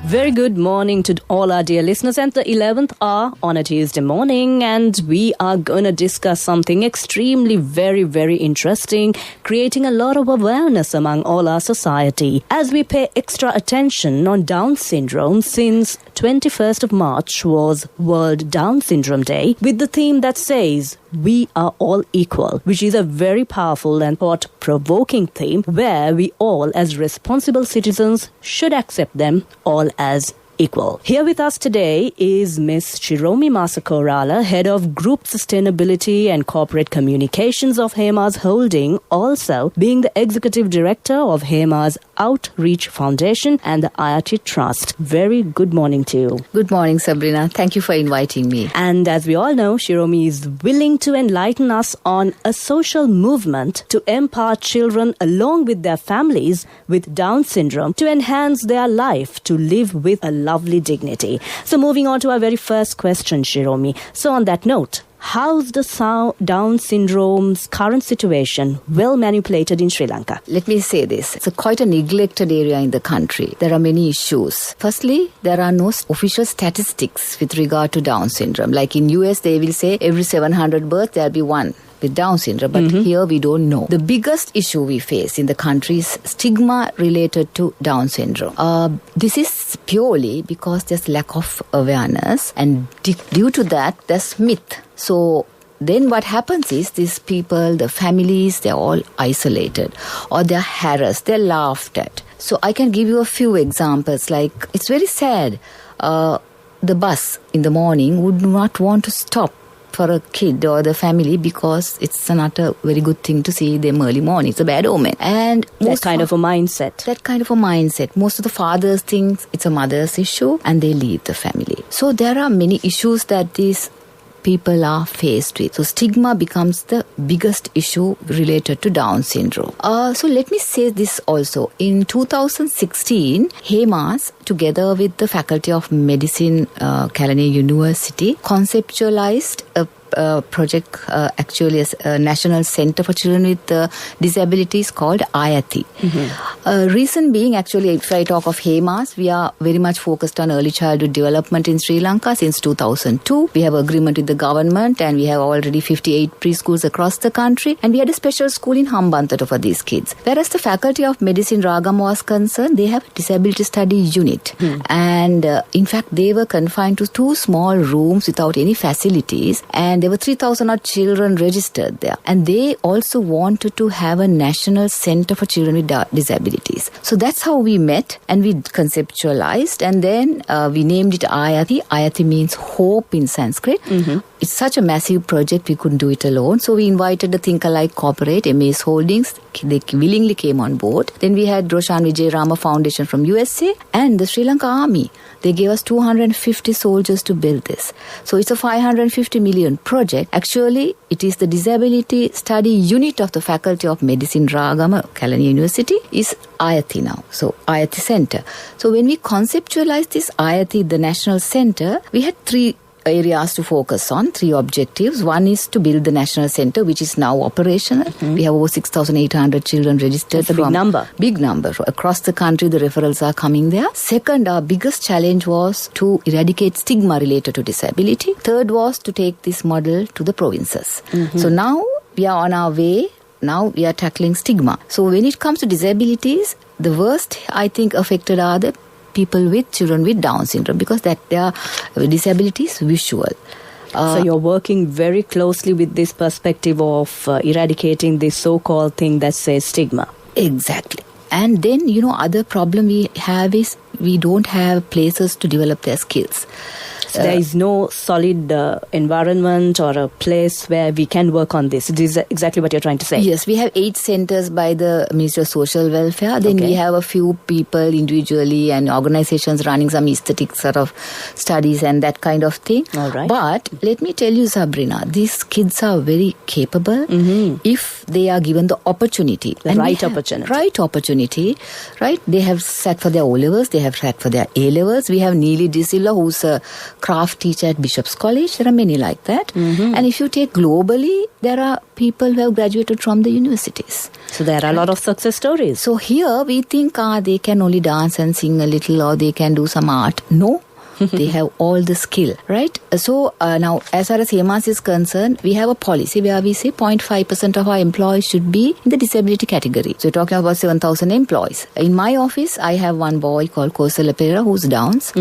Very good morning to all our dear listeners, and the 11th hour on a Tuesday morning, and we are going to discuss something extremely very interesting, creating a lot of awareness among all our society as we pay extra attention on Down syndrome, since 21st of March was World Down Syndrome Day, with the theme that says we are all equal, which is a very powerful and thought-provoking theme where we all as responsible citizens should accept them all as equal. Here with us today is Ms. Shiromi Masakorala, Head of Group Sustainability and Corporate Communications of HEMAS Holding, also being the Executive Director of HEMAS Outreach Foundation and the Ayati Trust. Very good morning to you. Good morning, Sabrina. Thank you for inviting me. And as we all know, Shiromi is willing to enlighten us on a social movement to empower children along with their families with Down syndrome to enhance their life to live with a lovely dignity. So moving on to our very first question, Shiromi. So on that note, how's the Down syndrome's current situation well manipulated in Sri Lanka? Let me say this. It's quite a neglected area in the country. There are many issues. Firstly, there are no official statistics with regard to Down syndrome. Like in US, they will say every 700 births, there'll be one with Down syndrome, but here we don't know. The biggest issue we face in the country is stigma related to Down syndrome. This is purely because there's lack of awareness, and due to that, there's myth. So then what happens is these people, the families, they're all isolated or they're harassed, they're laughed at. So I can give you a few examples. Like, it's very sad. The bus in the morning would not want to stop for a kid or the family because it's not a very good thing to see them early morning. It's a bad omen. And that kind of a mindset. Most of the fathers think it's a mother's issue and they leave the family. So there are many issues that these people are faced with. So stigma becomes the biggest issue related to Down syndrome. So let me say this also. In 2016, HEMAS, together with the Faculty of Medicine, Kelaniya University, conceptualized a project, actually a National Center for Children with Disabilities called Ayati. Reason being, actually, if I talk of HEMAS, we are very much focused on early childhood development in Sri Lanka since 2002. We have agreement with the government and we have already 58 preschools across the country, and we had a special school in Hambantota for these kids. Whereas the Faculty of Medicine Ragam was concerned, they have a disability study unit. And in fact, they were confined to 2 small rooms without any facilities, and there were 3,000 odd children registered there. And they also wanted to have a national center for children with disabilities. So that's how we met and we conceptualized, and then we named it Ayati. Ayati means hope in Sanskrit. It's such a massive project, we couldn't do it alone. So we invited the Think Alike Corporate, MAS Holdings. They willingly came on board. Then we had Roshan Vijay Rama Foundation from USA and the Sri Lanka Army. They gave us 250 soldiers to build this. So it's a 550 million project. Actually, it is the disability study unit of the Faculty of Medicine Ragama, Kelaniya University, is Ayati now. So Ayati Center. So when we conceptualized this Ayati, the national center, we had 3 areas to focus on, 3 objectives. One is to build the national center, which is now operational. We have over 6,800 children registered. That's a big number. Big number. Across the country, the referrals are coming there. Second, our biggest challenge was to eradicate stigma related to disability. Third was to take this model to the provinces. So now we are on our way. Now we are tackling stigma. So when it comes to disabilities, the worst, I think, affected are the people with children with Down syndrome, because that their disability is visual. So you're working very closely with this perspective of eradicating this so-called thing that says stigma. Exactly. And then, other problem we have is we don't have places to develop their skills. So there is no solid environment or a place where we can work on this. This is exactly what you're trying to say. Yes, we have 8 centers by the Ministry of Social Welfare. Then we have a few people individually and organizations running some aesthetic sort of studies and that kind of thing. All right. But let me tell you, Sabrina, these kids are very capable if they are given the opportunity. Right opportunity. Right? They have sat for their O-levels, they have sat for their A-levels. We have Neeli Disilla, who's a craft teacher at Bishop's College. There are many like that. And if you take globally, there are people who have graduated from the universities. So there are a lot of success stories. So here we think they can only dance and sing a little, or they can do some art. No. They have all the skill, right? So now, as far as HEMAS is concerned, we have a policy where we say 0.5% of our employees should be in the disability category. So we're talking about 7,000 employees. In my office, I have one boy called Kosala Pereira who's downs.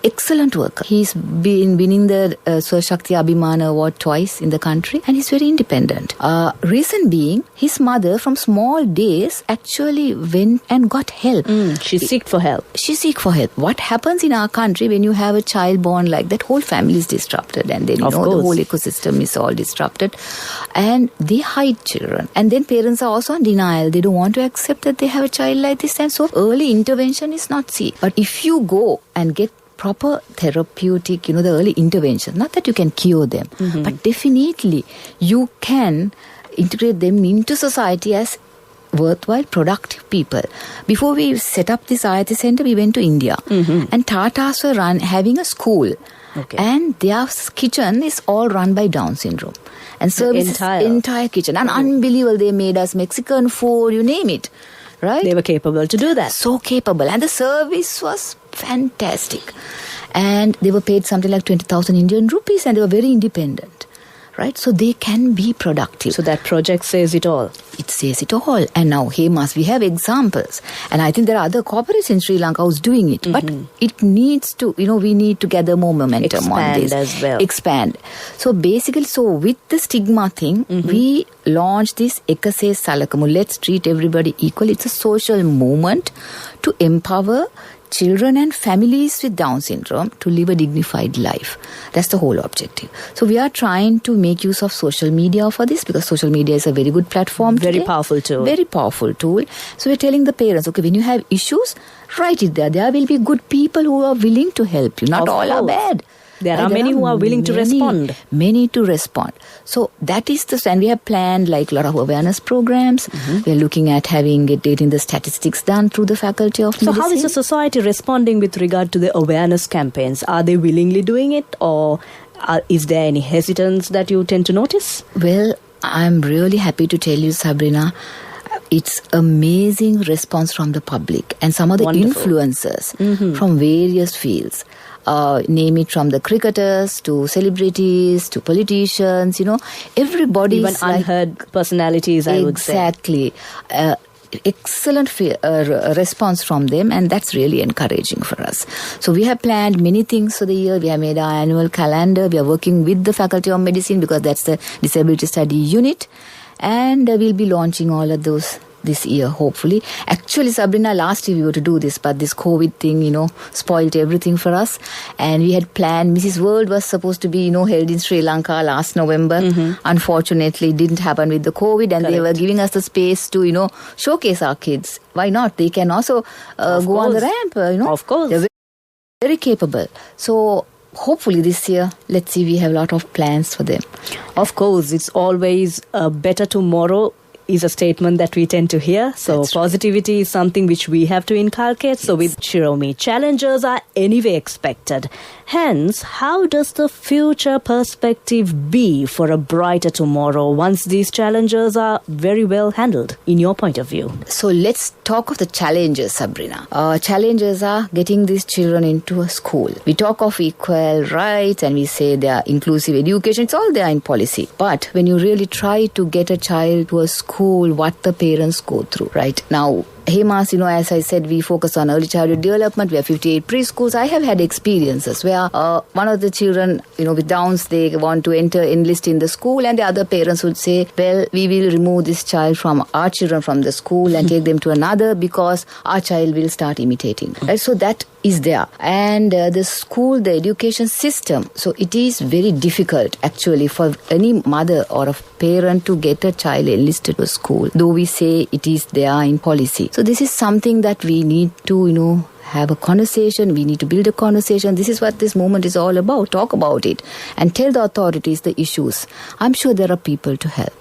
Excellent worker. He's been winning the Swashakti Abhimana Award twice in the country, and he's very independent. Reason being, his mother from small days actually went and got help. She seeked for help. She seek for help. What happens in our country when you have a child born like that? Whole family is disrupted, and then the whole ecosystem is all disrupted, and they hide children. And then parents are also in denial. They don't want to accept that they have a child like this, and so early intervention is not seen. But if you go and get proper therapeutic, the early intervention, not that you can cure them, but definitely you can integrate them into society as worthwhile, productive people. Before we set up this Ayati center, we went to India, and Tatas were having a school, and their kitchen is all run by Down syndrome. And service entire kitchen. And unbelievable, they made us Mexican food, you name it. Right? They were capable to do that. So capable. And the service was fantastic. And they were paid something like 20,000 Indian rupees, and they were very independent. Right? So they can be productive. So that project says it all. It says it all. And now, HEMAS, we have examples. And I think there are other corporates in Sri Lanka who's doing it. But it needs to, we need to gather more momentum on this. As well. Expand. So basically, with the stigma thing, we launched this Ekase Salakamu. Let's treat everybody equal. It's a social movement to empower children and families with Down syndrome to live a dignified life. That's the whole objective. So we are trying to make use of social media for this, because social media is a very good platform. Very powerful tool. Very powerful tool. So we're telling the parents, okay, when you have issues, write it there. There will be good people who are willing to help you. Not all are bad. There are many who are willing to respond. Many to respond. So that is and we have planned like a lot of awareness programs. We are looking at getting the statistics done through the Faculty of Medicine. So how is the society responding with regard to the awareness campaigns? Are they willingly doing it, or is there any hesitance that you tend to notice? Well, I'm really happy to tell you, Sabrina, it's amazing response from the public and some of the influencers from various fields. Name it from the cricketers to celebrities to politicians, everybody. Even unheard personalities, I would say. Exactly. Excellent response from them, and that's really encouraging for us. So we have planned many things for the year. We have made our annual calendar. We are working with the Faculty of Medicine, because that's the Disability Study Unit, and we'll be launching all of those this year, hopefully. Actually, Sabrina, last year we were to do this, but this COVID thing, spoiled everything for us. And we had planned, Mrs. World was supposed to be, held in Sri Lanka last November. Unfortunately, it didn't happen with the COVID, and they were giving us the space to, showcase our kids. Why not? They can also go on the ramp, Of course. They're very capable. So hopefully this year, let's see, we have a lot of plans for them. Of course, it's always a better tomorrow is a statement that we tend to hear. So positivity is something which we have to inculcate. So with Shiromi, challenges are anyway expected. Hence, how does the future perspective be for a brighter tomorrow once these challenges are very well handled, in your point of view? So let's talk of the challenges, Sabrina. Challenges are getting these children into a school. We talk of equal rights and we say they are inclusive education. It's all there in policy. But when you really try to get a child to a school, what the parents go through, right? Now, HEMAS, as I said, we focus on early childhood development. We have 58 preschools. I have had experiences where one of the children, with Downs, they want to enlist in the school, and the other parents would say, well, we will remove this child from our children from the school and take them to another because our child will start imitating. Right? So that is there. And the school, the education system, so it is very difficult actually for any mother or a parent to get a child enlisted to a school, though we say it is there in policy. So this is something that we need to, have a conversation. We need to build a conversation. This is what this movement is all about. Talk about it and tell the authorities the issues. I'm sure there are people to help.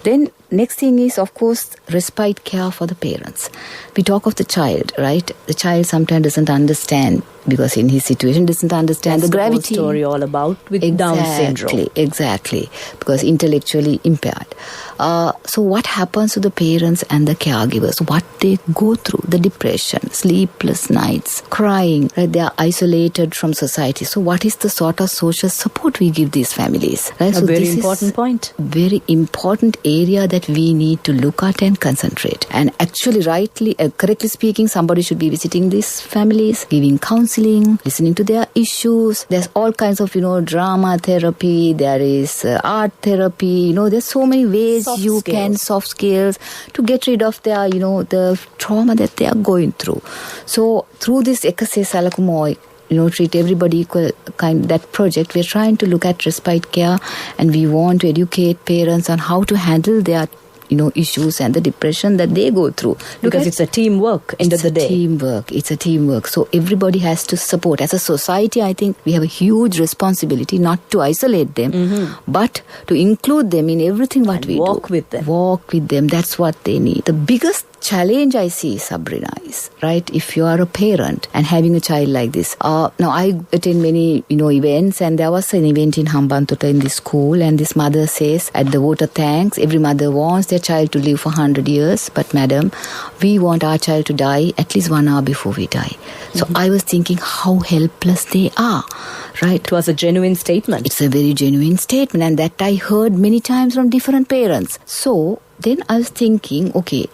Then next thing is, of course, respite care for the parents. We talk of the child, right? The child sometimes doesn't understand because in his situation doesn't understand the gravity. That's the whole story all about with Down syndrome. Exactly, because intellectually impaired. So what happens to the parents and the caregivers? What they go through, the depression, sleepless nights, crying, right? They are isolated from society. So what is the sort of social support we give these families? Right? A very important point. Very important area that we need to look at and concentrate. And actually, correctly speaking, somebody should be visiting these families, giving counseling, listening to their issues. There's all kinds of, drama therapy. There is art therapy. There's so many ways soft skills to get rid of their, the trauma that they are going through. So through this Ekase Salakumoy, treat everybody equal that project, we're trying to look at respite care, and we want to educate parents on how to handle their issues and the depression that they go through. Because it's a teamwork, end of the day. It's a teamwork. So everybody has to support. As a society, I think we have a huge responsibility not to isolate them, but to include them in everything what we do. Walk with them. That's what they need. The biggest challenge I see, Sabrina, is, right, if you are a parent and having a child like this. Now, I attend many, events, and there was an event in Hambantota in this school, and this mother says at the voter thanks, every mother wants their child to live for 100 years, but madam, we want our child to die at least 1 hour before we die. So I was thinking how helpless they are, right? It was a genuine statement. It's a very genuine statement, and that I heard many times from different parents. So then I was thinking, okay,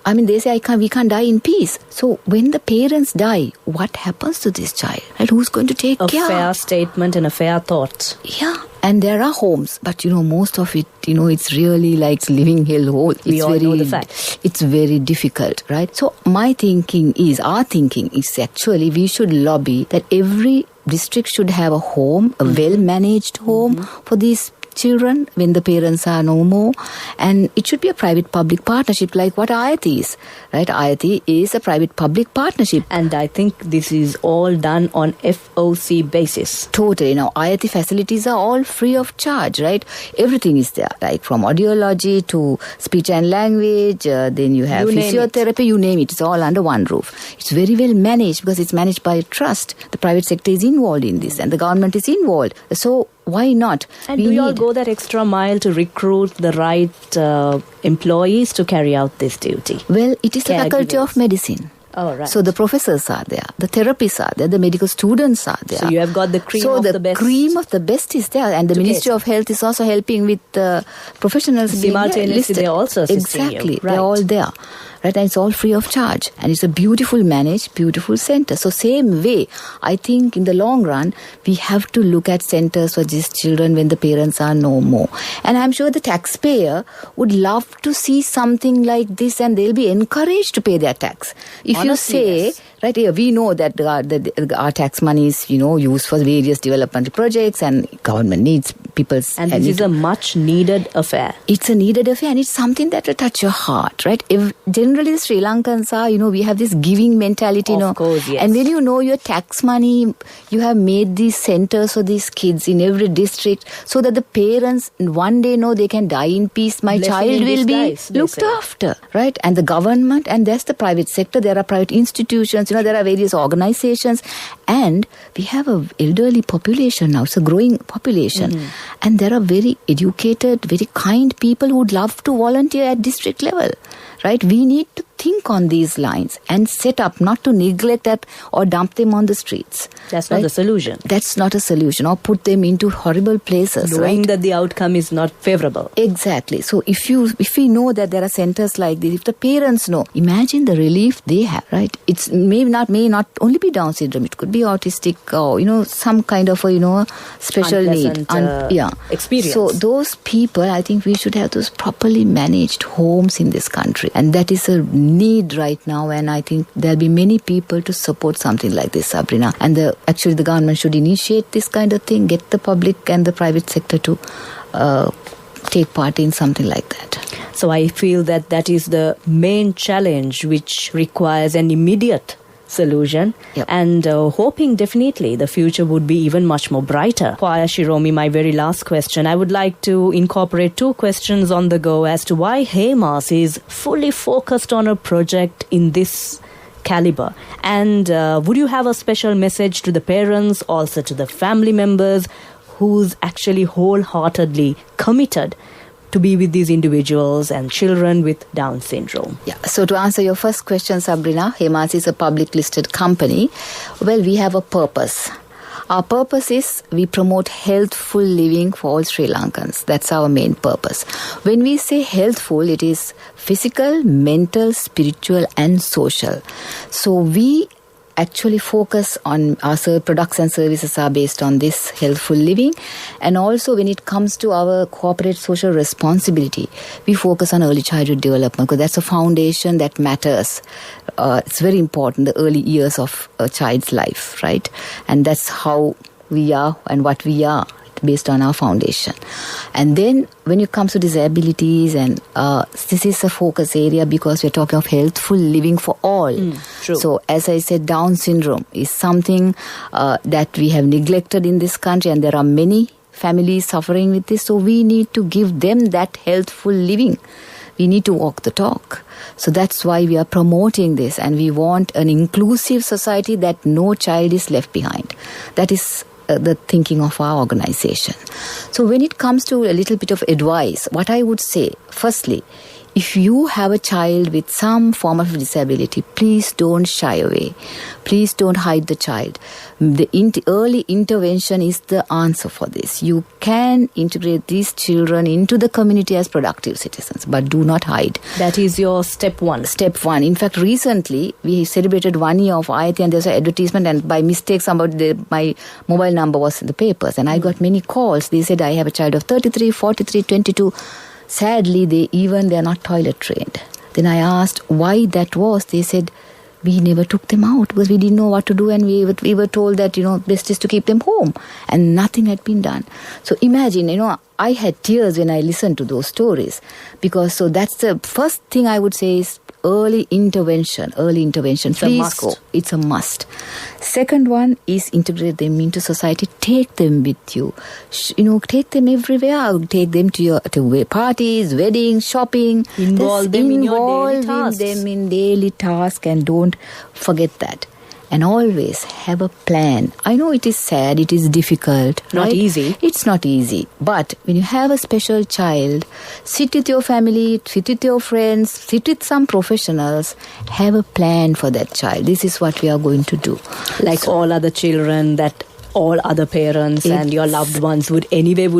they say we can't die in peace. So when the parents die, what happens to this child? Right? Who's going to take care? A fair statement and a fair thought. Yeah. And there are homes, but most of it, it's really like living hellhole. We all know the fact. It's very difficult, right? So our thinking is actually we should lobby that every district should have a home, a well-managed home for these children when the parents are no more, and it should be a private-public partnership like what Ayati is, right? Ayati is a private-public partnership. And I think this is all done on FOC basis. Totally. Now, Ayati facilities are all free of charge, right? Everything is there, like from audiology to speech and language, then you have physiotherapy, you name it. It's all under one roof. It's very well managed because it's managed by a trust. The private sector is involved in this and the government is involved. So why not? And do you all go that extra mile to recruit the right employees to carry out this duty? Well, it is the Faculty of Medicine. Oh, right. So the professors are there, the therapists are there, the medical students are there. So you have got the cream of the best. So the cream of the best is there, and the Ministry of Health is also helping with professionals. Simultaneously, they are also assisting Exactly, you. They're all there. Right, and it's all free of charge, and it's a beautiful managed, beautiful center. So same way, I think in the long run, we have to look at centers for these children when the parents are no more. And I'm sure the taxpayer would love to see something like this, and they'll be encouraged to pay their tax. If honestly, you say, yes. Right here, we know that our tax money is, used for various development projects, and government needs people's. And this is a much needed affair. It's a needed affair, and it's something that will touch your heart, right? Generally, the Sri Lankans are, we have this giving mentality, Of course, yes. And when your tax money, you have made these centers for these kids in every district so that the parents one day know they can die in peace. My child will be looked after, right? And the government, and there's the private sector. There are private institutions, there are various organizations, and we have a elderly population now. It's a growing population, and there are very educated, very kind people who would love to volunteer at district level. Right? We need to think on these lines and set up, not to neglect that or dump them on the streets. That's not a solution. That's not a solution, or put them into horrible places. Knowing that the outcome is not favorable. Exactly. So if we know that there are centers like this, if the parents know, imagine the relief they have, right? It may not only be Down syndrome. It could be autistic or, some kind of a, special need. Experience. So those people, I think we should have those properly managed homes in this country. And that is a need right now, and I think there'll be many people to support something like this, Sabrina. And actually the government should initiate this kind of thing, get the public and the private sector to take part in something like that. So I feel that is the main challenge which requires an immediate solution. Yep. And hoping definitely the future would be even much more brighter. Choir Shiromi, my very last question. I would like to incorporate 2 questions on the go as to why HEMAS is fully focused on a project in this caliber. And would you have a special message to the parents, also to the family members who's actually wholeheartedly committed to be with these individuals and children with Down syndrome? Yeah. So to answer your first question, Sabrina, Hemas is a public listed company. Well, we have a purpose. Our purpose is we promote healthful living for all Sri Lankans. That's our main purpose. When we say healthful, it is physical, mental, spiritual and social. So we actually focus on our products and services are based on this healthful living. And also when it comes to our corporate social responsibility, we focus on early childhood development because that's a foundation that matters. It's very important, the early years of a child's life, right? And that's how we are and what we are based on our foundation. And then when it comes to disabilities, and this is a focus area because we're talking of healthful living for all. True. So as I said, Down syndrome is something that we have neglected in this country, and there are many families suffering with this. So we need to give them that healthful living. We need to walk the talk. So that's why we are promoting this, and we want an inclusive society that no child is left behind. That is the thinking of our organization. So when it comes to a little bit of advice, what I would say, firstly, if you have a child with some form of disability, please don't shy away. Please don't hide the child. The early intervention is the answer for this. You can integrate these children into the community as productive citizens, but do not hide. That is your step one. Step one. In fact, recently, we celebrated 1 year of Ayati, and there's an advertisement, and by mistake, my mobile number was in the papers, and I got many calls. They said, I have a child of 33, 43, 22. Sadly, they are not toilet trained. Then I asked why that was. They said, we never took them out because we didn't know what to do, and we were told that, best is to keep them home, and nothing had been done. So imagine, I had tears when I listened to those stories, because so that's the first thing I would say is early intervention. Please go. It's a must. Second one is integrate them into society. Take them with you. Take them everywhere. Take them to parties, weddings, shopping. Involve them in your daily tasks. Involve them in daily tasks, and don't forget that. And always have a plan. I know it is sad, it is difficult. Not right? easy. It's not easy. But when you have a special child, sit with your family, sit with your friends, sit with some professionals, have a plan for that child. This is what we are going to do. Like all other children, that all other parents and your loved ones would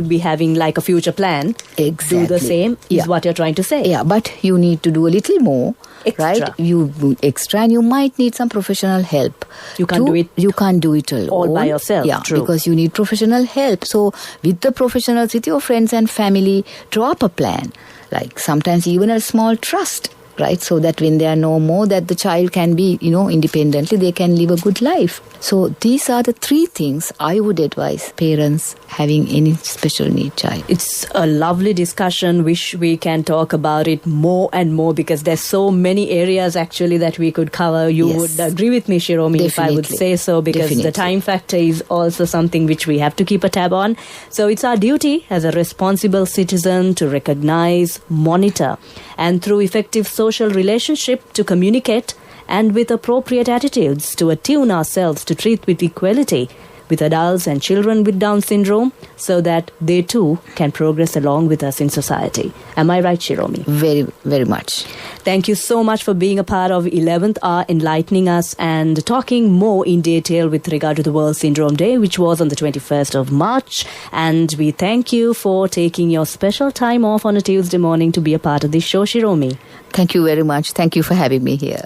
be having like a future plan. Exactly. Do the same is what you're trying to say. Yeah, but you need to do a little more. Extra. Right? You do extra, and you might need some professional help. You can't do it. You can't do it alone. All by yourself. Yeah, True. Because you need professional help. So with the professionals, with your friends and family, draw up a plan. Like sometimes even a small trust. Right, so that when they are no more, that the child can be, independently, they can live a good life. So these are the three things I would advise parents having any special need child. It's a lovely discussion. Wish we can talk about it more and more, because there's so many areas actually that we could cover. You would agree with me, Shiromi, Definitely. if I would say so, because the time factor is also something which we have to keep a tab on. So it's our duty as a responsible citizen to recognize, monitor, and through effective social relationship to communicate, and with appropriate attitudes to attune ourselves to treat with equality with adults and children with Down syndrome, so that they too can progress along with us in society. Am I right, Shiromi? Very, very much. Thank you so much for being a part of 11th Hour, enlightening us and talking more in detail with regard to the World Syndrome Day, which was on the 21st of March. And we thank you for taking your special time off on a Tuesday morning to be a part of this show, Shiromi. Thank you very much. Thank you for having me here.